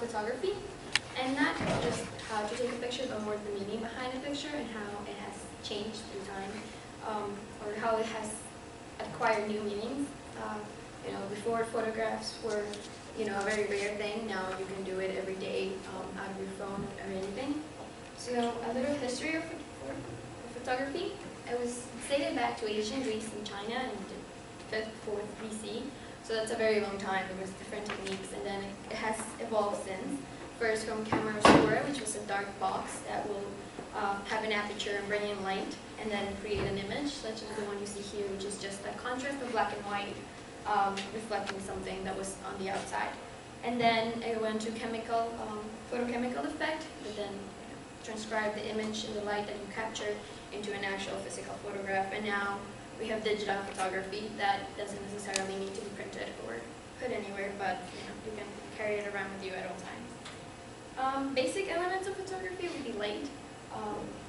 photography, and not just how to take a picture, but more the meaning behind a picture and how it has changed through time, or how it has acquired new meanings. Before photographs were, a very rare thing. Now you can do it every day out of your phone or anything. So a little history of photography. It was dated back to ancient Greece and China in the 5th, 4th BC. So that's a very long time. There was different techniques, and then it has evolved since. First from camera obscura, which was a dark box that will have an aperture and bring in light, and then create an image, such as the one you see here, which is just a contrast of black and white, reflecting something that was on the outside. And then it went to photochemical effect, that then transcribed the image and the light that you captured into an actual physical photograph. And now we have digital photography that doesn't necessarily need to be printed or put anywhere, but you can carry it around with you at all times. Basic elements of photography would be light,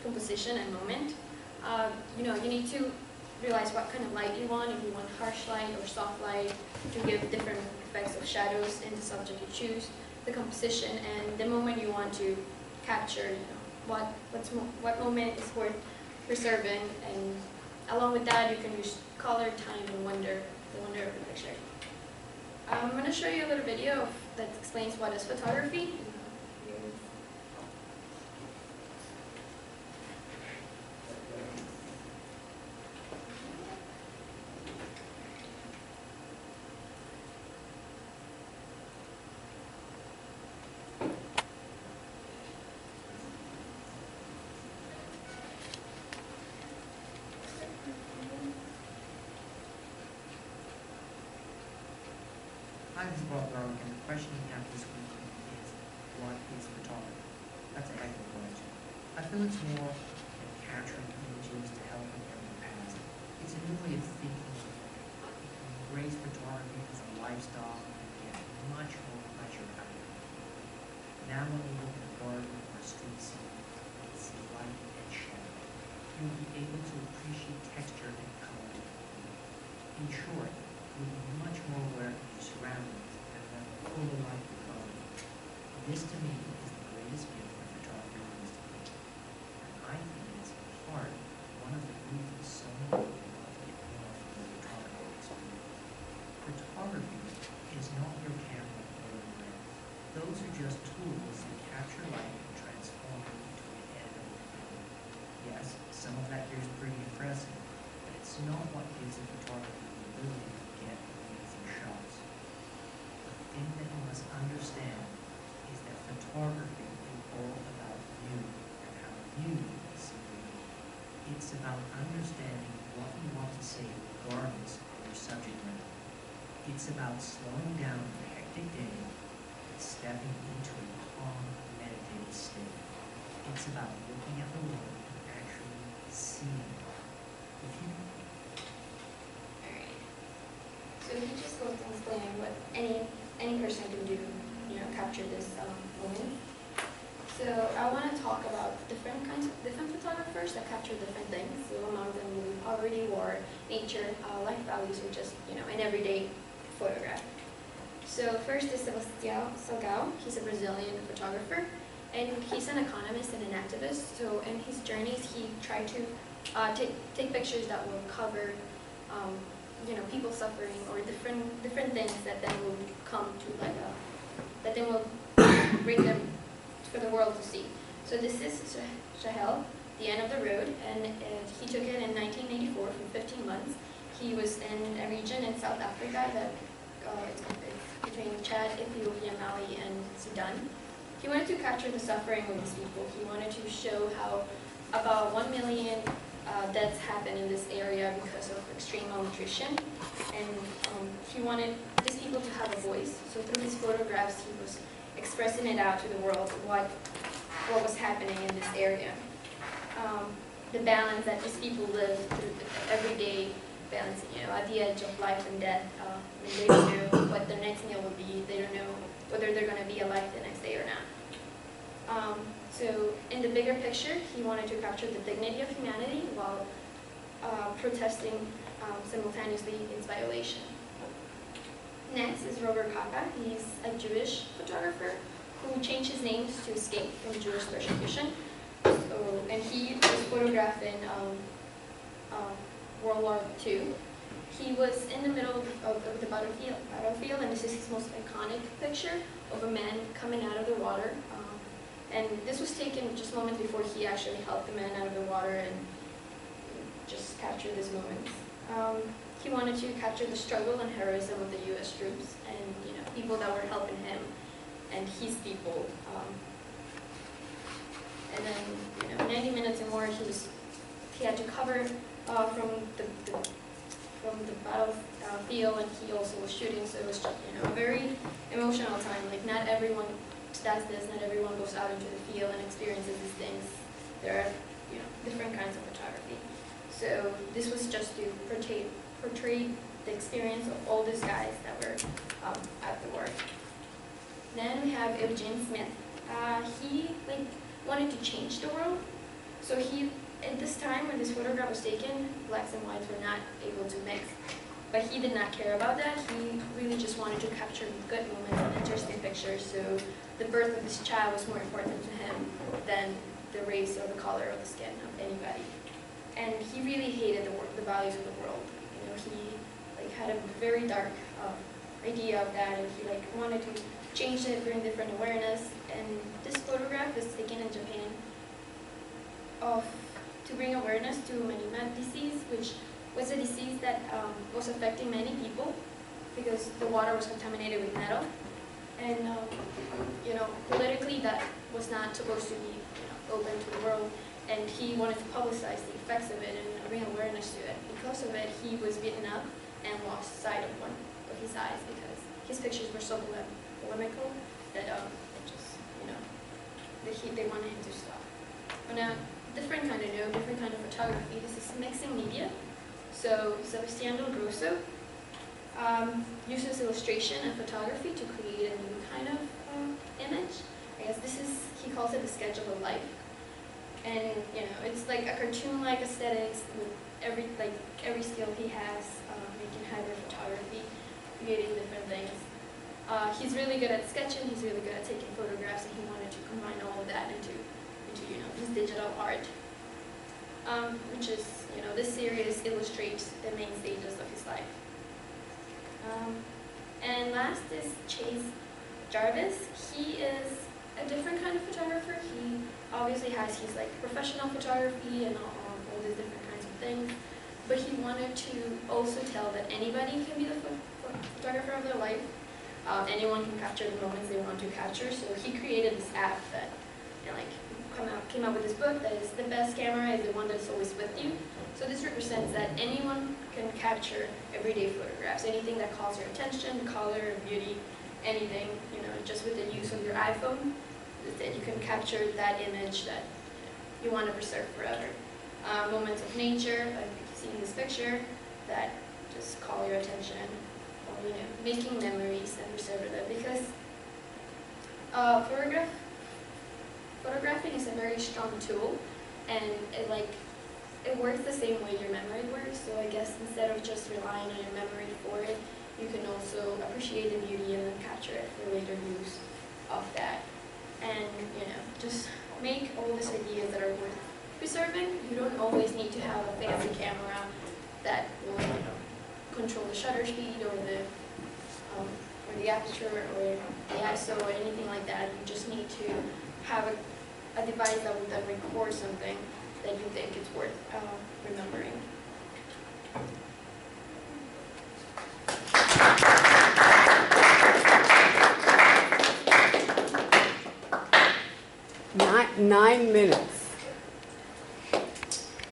composition, and moment. You need to realize what kind of light you want, if you want harsh light or soft light, to give different effects of shadows in the subject you choose, the composition, and the moment you want to capture, what moment is worth preserving, and along with that you can use color, time, and the wonder of the picture. I'm going to show you a little video that explains what is photography. Hi, this is Bob Garlick, and the question you have this week is, what is photography? That's a heck of a question. I feel it's more than capturing images to help remember the past. It's a new way of thinking. You can embrace photography as a lifestyle and get much more pleasure out of it. Now when you look at a garden or a street scene, and see light and shadow, you'll be able to appreciate texture and color. In short, you'll be much more aware of your surroundings and have a fuller life of color. This to me is the greatest gift that photography brings to me. And I think it's in part one of the reasons so many people love to get more from the photography experience. Photography is not your camera or your lens. Those are just tools that capture light and transform it into an editable film. Yes, some of that here is pretty impressive, but it's not what gives a photographer the ability to get amazing shots. The thing that you must understand is that photography is all about you and how you see the world. It's about understanding what you want to say regardless of your subject matter. It's about slowing down a hectic day and stepping into a calm, meditative state. It's about looking at the world and actually seeing it. If you So he just goes to explain what any person can do, capture this moment. So I want to talk about different photographers that capture different things. So among them, poverty, war, nature, life values, or just an everyday photograph. So first is Sebastião Salgado. He's a Brazilian photographer, and he's an economist and an activist. So in his journeys, he tried to take pictures that will cover people suffering, or different things that then will come to that then will bring them for the world to see. So this is Sahel, the end of the road, and he took it in 1984 for 15 months. He was in a region in South Africa that it's between Chad, Ethiopia, Mali, and Sudan. He wanted to capture the suffering of these people. He wanted to show how about 1 million deaths happen in this area because of extreme malnutrition, and he wanted these people to have a voice. So through his photographs, he was expressing it out to the world, what was happening in this area. The balance that these people live through every day, balancing, at the edge of life and death. They don't know what their next meal will be. They don't know whether they're going to be alive the next day or not. So in the bigger picture, he wanted to capture the dignity of humanity while protesting simultaneously its violation. Next is Robert Capa. He's a Jewish photographer who changed his name to escape from Jewish persecution. So, and he was photographed in World War II. He was in the middle of the battlefield, and this is his most iconic picture of a man coming out of the water. And this was taken just moments before he actually helped the man out of the water and just captured this moment. He wanted to capture the struggle and heroism of the U.S. troops and people that were helping him and his people. And then 90 minutes and more, he had to cover from the battlefield, and he also was shooting. So it was just a very emotional time. Like not everyone does this. Not everyone goes out into the field and experiences these things. There are different kinds of photography. So this was just to portray the experience of all these guys that were at the war. Then we have Eugene Smith. He wanted to change the world. So at this time when this photograph was taken, blacks and whites were not able to mix. But he did not care about that. He really just wanted to capture good moments and interesting pictures. So the birth of this child was more important to him than the race or the color of the skin of anybody. And he really hated the values of the world. He had a very dark idea of that, and he wanted to change it, bring different awareness. And this photograph is taken in Japan to bring awareness to Manima disease, which was a disease that was affecting many people because the water was contaminated with metal. And politically that was not supposed to be open to the world. And he wanted to publicize the effects of it and bring awareness to it. Because of it, he was beaten up and lost sight of one of his eyes because his pictures were so polemical that they wanted him to stop. But now, different kind of photography. This is mixing media. So Sebastiano Grosso uses illustration and photography to create a new kind of image. I guess he calls it the sketch of a life. And it's like a cartoon-like aesthetics with every skill he has, making hybrid photography, creating different things. He's really good at sketching. He's really good at taking photographs, and he wanted to combine all of that into his digital art, which is this series illustrates the main stages of his life. And last is Chase Jarvis. He is a different kind of photographer. He obviously has his professional photography and all these different kinds of things, but he wanted to also tell that anybody can be the photographer of their life. Anyone can capture the moments they want to capture. So he created this app that came out with this book that is the best camera is the one that's always with you. So this represents that anyone can capture everyday photographs, anything that calls your attention, color, beauty, anything, just with the use of your iPhone, that you can capture that image that you want to preserve forever. Moments of nature, like you see in this picture, that just call your attention, or making memories and preserving them, because photographing is a very strong tool, and it works the same way your memory works. So I guess instead of just relying on your memory for it, you can also appreciate the beauty and then capture it for later use of that. And just make all these ideas that are worth preserving. You don't always need to have a fancy camera that will control the shutter speed or the aperture or the ISO or anything like that. You just need to have a device that will then record something that you think is worth remembering. Nine minutes.